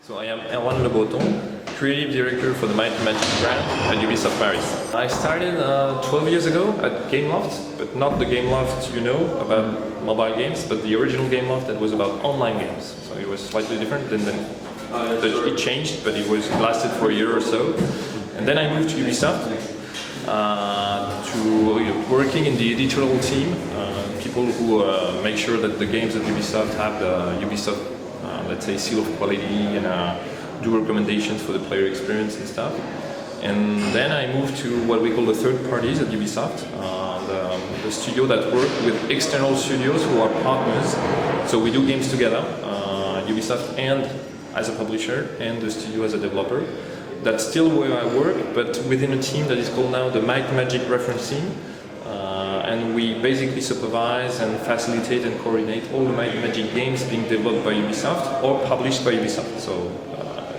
So I am Erwan Le Breton, creative director for the Might and Magic brand at Ubisoft Paris. I started 12 years ago at Gameloft, but not the Gameloft you know about mobile games, but the original Gameloft that was about online games. So it was slightly different, and then it changed, but it lasted for a year or so. And then I moved to Ubisoft to working in the editorial team, people who make sure that the games at Ubisoft have the Ubisoft let's say seal of quality and do recommendations for the player experience and stuff. And then I moved to what we call the third parties at Ubisoft, the studio that work with external studios who are partners. So we do games together, Ubisoft and as a publisher and the studio as a developer. That's still where I work, but within a team that is called now the Might Magic reference team. And we basically supervise and facilitate and coordinate all the Might Magic games being developed by Ubisoft or published by Ubisoft. So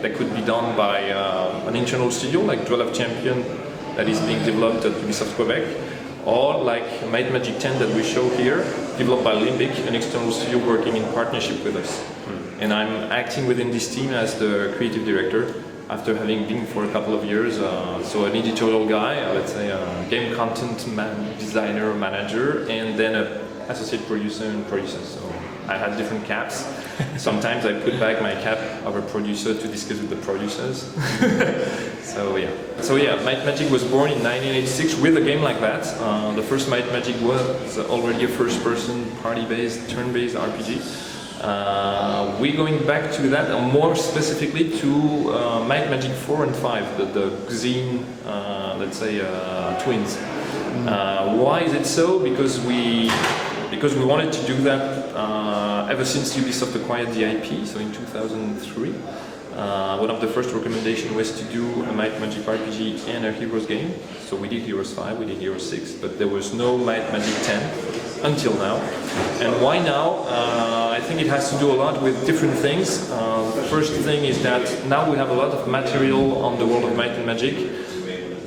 that could be done by an internal studio like Duel of Champion that is being developed at Ubisoft Quebec, or like Might Magic 10 that we show here, developed by Limbic, an external studio working in partnership with us. And I'm acting within this team as the creative director, after having been for a couple of years, so an editorial guy, let's say a game content designer, manager, and then an associate producer and producer. So I had different caps. Sometimes I put back my cap of a producer to discuss with the producers. So yeah, Might Magic was born in 1986 with a game like that. The first Might Magic was already a first-person, party-based, turn-based RPG. We're going back to that, and more specifically to Might Magic 4 and 5, the Xene, let's say, twins. Why is it so? Because we wanted to do that ever since Ubisoft acquired the IP, so in 2003. One of the first recommendations was to do a Might Magic RPG and a Heroes game. So we did Heroes 5, we did Heroes 6, but there was no Might Magic 10 until now. And why now? I think it has to do a lot with different things. The first thing is that now we have a lot of material on the world of Might and Magic,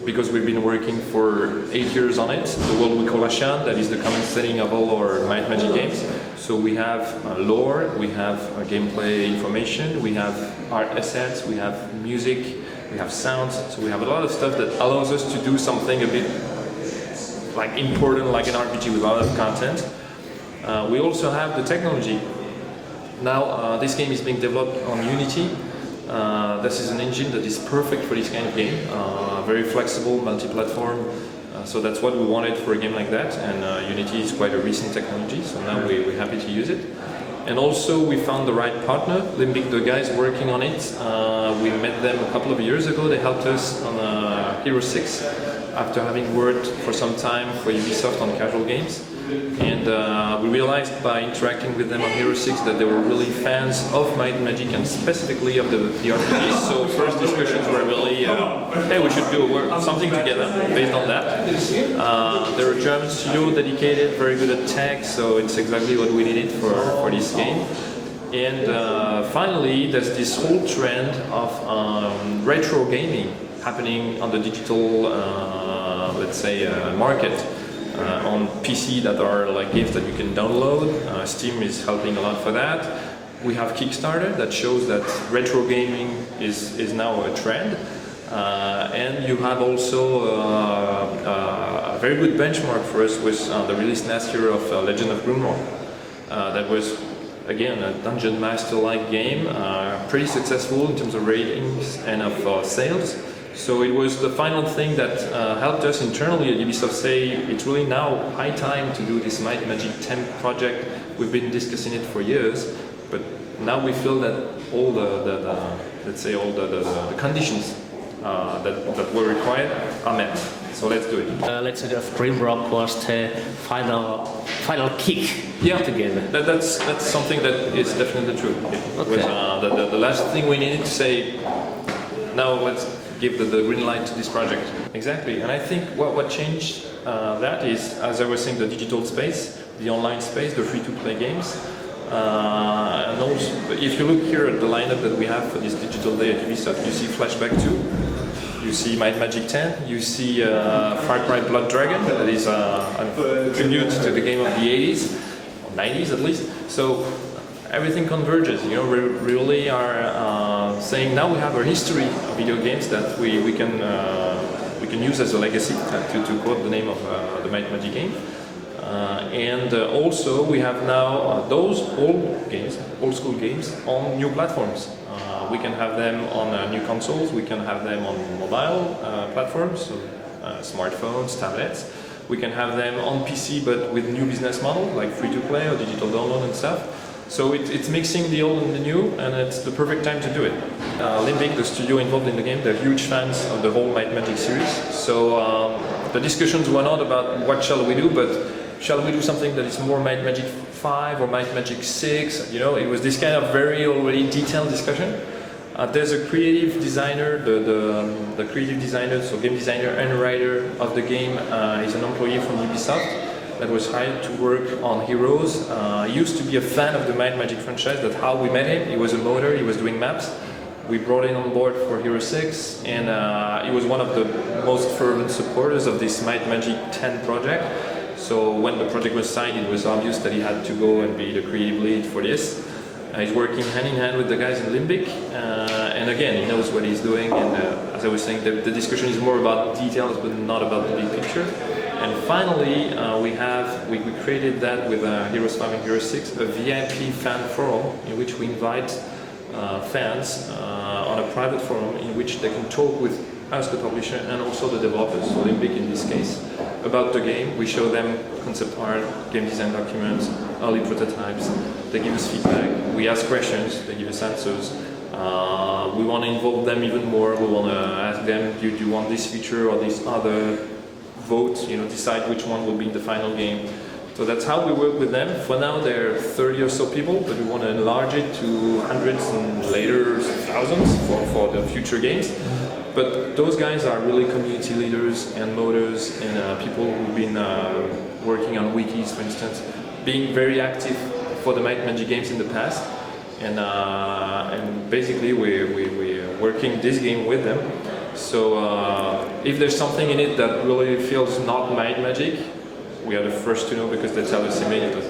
because we've been working for 8 years on it. The world we call Ashan, that is the common setting of all our Might Magic games. So we have lore, we have gameplay information, we have art assets, we have music, we have sounds. So we have a lot of stuff that allows us to do something a bit like important, like an RPG with a lot of content. We also have the technology. Now this game is being developed on Unity. This is an engine that is perfect for this kind of game, very flexible, multi-platform. So that's what we wanted for a game like that, and Unity is quite a recent technology, so now we're happy to use it. And also we found the right partner, Limbic, the guys working on it. We met them a couple of years ago. They helped us on Hero 6 after having worked for some time for Ubisoft on casual games. And we realized by interacting with them on Hero 6 that they were really fans of Might and Magic and specifically of the RPGs. So first discussions were really, hey, we should do something together based on that. They're a German studio dedicated, very good at tech, so it's exactly what we needed for this game. And finally, there's this whole trend of retro gaming happening on the digital, let's say, market. On PC that are like games that you can download. Steam is helping a lot for that. We have Kickstarter that shows that retro gaming is now a trend. And you have also a very good benchmark for us with the release last year of Legend of Grimoire. That was, again, a Dungeon Master-like game, pretty successful in terms of ratings and of sales. So it was the final thing that helped us internally at Ubisoft say it's really now high time to do this Might Magic 10 project. We've been discussing it for years, but now we feel that all let's say all the conditions that were required are met. So let's do it. Let's say the Grimrock was the final kick together. That's something that is definitely true. It was the last thing we needed to say. Now let's give the green light to this project. Exactly, and I think what changed that is, as I was saying, the digital space, the online space, the free-to-play games. And also, if you look here at the lineup that we have for this digital day at Ubisoft, you see Flashback 2, you see Might Magic 10, you see Far Cry Blood Dragon, that is a tribute to the game of the 80s, or 90s at least. So everything converges, you know, we really are saying now we have a history of video games that we can use as a legacy, to quote the name of the Might and Magic game. And also we have now those old school games on new platforms. We can have them on new consoles, we can have them on mobile platforms, so smartphones, tablets. We can have them on PC but with new business model like free to play or digital download and stuff. So it's mixing the old and the new, and it's the perfect time to do it. Limbic, the studio involved in the game, they're huge fans of the whole Might Magic series. So the discussions were not about what shall we do, but shall we do something that is more Might Magic 5 or Might Magic 6? You know, it was this kind of very already detailed discussion. There's a creative designer, the creative designer, so game designer and writer of the game is an employee from Ubisoft that was hired to work on Heroes. He used to be a fan of the Might Magic franchise. That's how we met him. He was a modder, he was doing maps. We brought him on board for Hero 6, and he was one of the most fervent supporters of this Might Magic 10 project. So when the project was signed, it was obvious that he had to go and be the creative lead for this. He's working hand in hand with the guys in Limbic, and again, he knows what he's doing, and as I was saying, the discussion is more about details but not about the big picture. And finally, we created that with Heroes 5 and Heroes 6, a VIP fan forum in which we invite fans on a private forum in which they can talk with us, the publisher, and also the developers, so Limbic in this case, about the game. We show them concept art, game design documents, early prototypes. They give us feedback. We ask questions. They give us answers. We want to involve them even more. We want to ask them, do you want this feature or this other? Vote, decide which one will be in the final game. So that's how we work with them. For now, there are 30 or so people, but we want to enlarge it to hundreds and later thousands for the future games. But those guys are really community leaders and moders and people who've been working on wikis, for instance, being very active for the Might Magic games in the past. And basically, we're working this game with them. So if there's something in it that really feels not Might Magic, we are the first to know because that's how it's immediately.